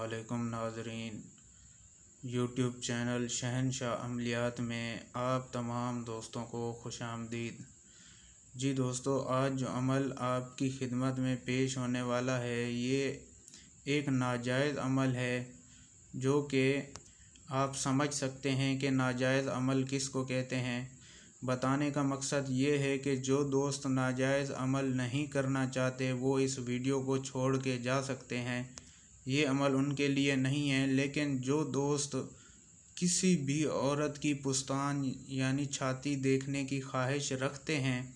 अस्सलामुअलैकुम नाज़रीन, YouTube channel शहनशाह अमलियात में आप तमाम दोस्तों को खुशामदीद। जी दोस्तों, आज जो अमल आपकी खिदमत में पेश होने वाला है ये एक नाजायज़ अमल है, जो कि आप समझ सकते हैं कि नाजायज़ अमल किसको कहते हैं। बताने का मकसद ये है कि जो दोस्त नाजायज़ अमल नहीं करना चाहते वो इस वीडियो को छोड़ के जा सकते हैं। ये अमल उनके लिए नहीं है। लेकिन जो दोस्त किसी भी औरत की पुस्तान यानी छाती देखने की ख्वाहिश रखते हैं,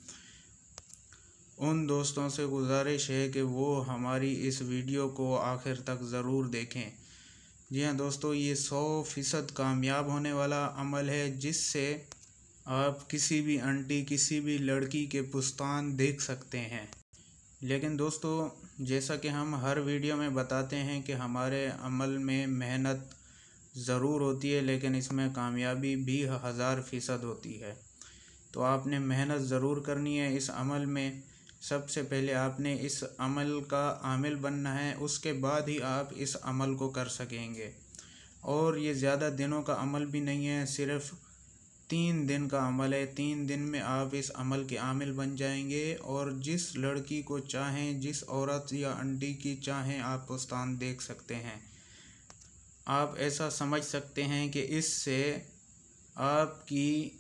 उन दोस्तों से गुजारिश है कि वो हमारी इस वीडियो को आखिर तक ज़रूर देखें। जी हाँ दोस्तों, ये 100% कामयाब होने वाला अमल है, जिससे आप किसी भी आंटी, किसी भी लड़की के पुस्तान देख सकते हैं। लेकिन दोस्तों, जैसा कि हम हर वीडियो में बताते हैं कि हमारे अमल में मेहनत ज़रूर होती है, लेकिन इसमें कामयाबी भी 1000% होती है। तो आपने मेहनत ज़रूर करनी है इस अमल में। सबसे पहले आपने इस अमल का आमिल बनना है, उसके बाद ही आप इस अमल को कर सकेंगे। और ये ज़्यादा दिनों का अमल भी नहीं है, सिर्फ़ 3 दिन का अमल है। 3 दिन में आप इस अमल के आमिल बन जाएंगे और जिस लड़की को चाहें, जिस औरत या आंटी की चाहें, आप पुस्तान देख सकते हैं। आप ऐसा समझ सकते हैं कि इससे आपकी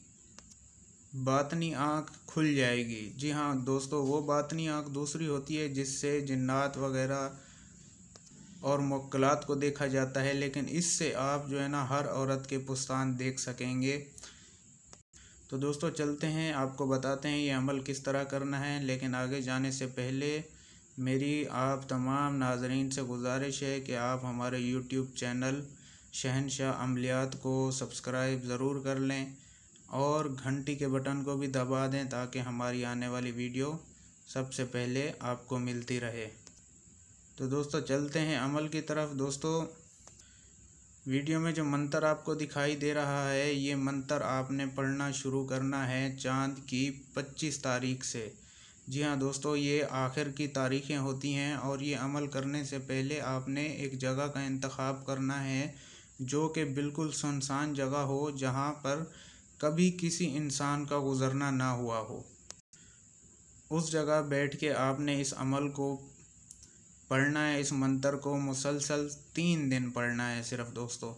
बातनी आँख खुल जाएगी। जी हाँ दोस्तों, वो बातनी आँख दूसरी होती है जिससे जिन्नात वगैरह और मुक्कलात को देखा जाता है, लेकिन इससे आप जो है ना हर औरत के पुस्तान देख सकेंगे। तो दोस्तों चलते हैं, आपको बताते हैं ये अमल किस तरह करना है। लेकिन आगे जाने से पहले मेरी आप तमाम नाज़रीन से गुजारिश है कि आप हमारे यूट्यूब चैनल शहनशाह अमलियात को सब्सक्राइब ज़रूर कर लें और घंटी के बटन को भी दबा दें, ताकि हमारी आने वाली वीडियो सबसे पहले आपको मिलती रहे। तो दोस्तों चलते हैं अमल की तरफ। दोस्तों, वीडियो में जो मंत्र आपको दिखाई दे रहा है, ये मंत्र आपने पढ़ना शुरू करना है चाँद की 25 तारीख से। जी हाँ दोस्तों, ये आखिर की तारीखें होती हैं और ये अमल करने से पहले आपने एक जगह का इंतखाब करना है, जो कि बिल्कुल सुनसान जगह हो, जहाँ पर कभी किसी इंसान का गुज़रना ना हुआ हो। उस जगह बैठ के आपने इस अमल को पढ़ना है। इस मंत्र को मुसलसल 3 दिन पढ़ना है सिर्फ दोस्तों,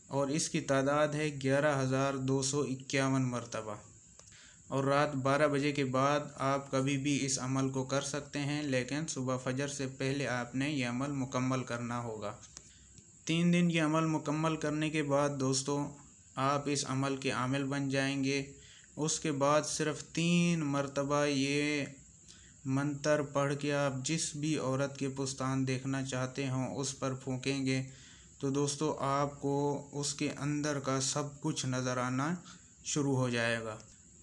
और इसकी तादाद है 11,251 मरतबा। और रात 12 बजे के बाद आप कभी भी इस अमल को कर सकते हैं, लेकिन सुबह फजर से पहले आपने ये अमल मुकम्मल करना होगा। 3 दिन ये अमल मुकम्मल करने के बाद दोस्तों आप इस अमल के आमिल बन जाएंगे। उसके बाद सिर्फ 3 मरतबा ये मंत्र पढ़ के आप जिस भी औरत के पुस्तान देखना चाहते हों उस पर फूकेंगे, तो दोस्तों आपको उसके अंदर का सब कुछ नज़र आना शुरू हो जाएगा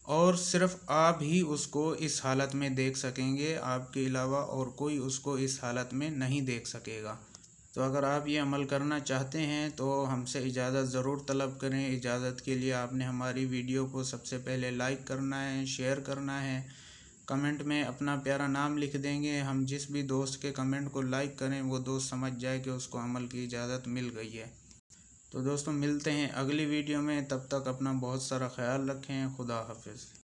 और सिर्फ आप ही उसको इस हालत में देख सकेंगे। आपके अलावा और कोई उसको इस हालत में नहीं देख सकेगा। तो अगर आप ये अमल करना चाहते हैं तो हमसे इजाज़त ज़रूर तलब करें। इजाज़त के लिए आपने हमारी वीडियो को सबसे पहले लाइक करना है, शेयर करना है, कमेंट में अपना प्यारा नाम लिख देंगे। हम जिस भी दोस्त के कमेंट को लाइक करें वो दोस्त समझ जाए कि उसको अमल की इजाज़त मिल गई है। तो दोस्तों मिलते हैं अगली वीडियो में, तब तक अपना बहुत सारा ख्याल रखें। खुदा हाफिज़।